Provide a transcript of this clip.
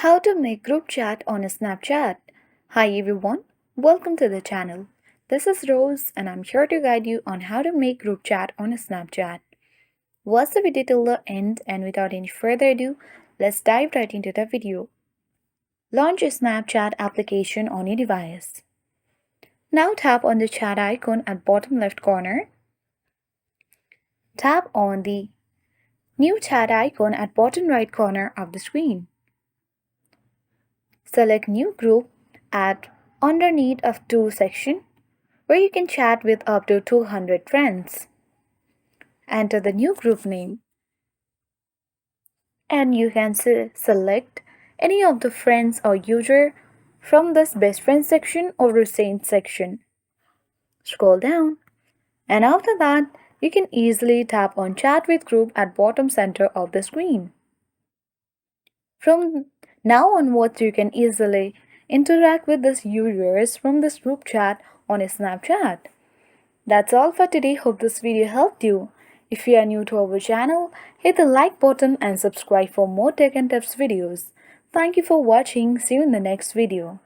How to make group chat on a Snapchat. Hi everyone, welcome to the channel. This is Rose and I'm here to guide you on how to make group chat on a Snapchat. Watch the video till the end and without any further ado, let's dive right into the video. Launch a Snapchat application on your device. Now tap on the chat icon at bottom left corner. Tap on the new chat icon at bottom right corner of the screen. Select New Group at underneath of To section where you can chat with up to 200 friends. Enter the new group name and you can select any of the friends or user from this Best Friends section or Recent section. Scroll down and after that you can easily tap on Chat with Group at bottom center of the screen. From now onwards, you can easily interact with these users from this group chat on a Snapchat. That's all for today. Hope this video helped you. If you are new to our channel, hit the like button and subscribe for more tech and tips videos. Thank you for watching. See you in the next video.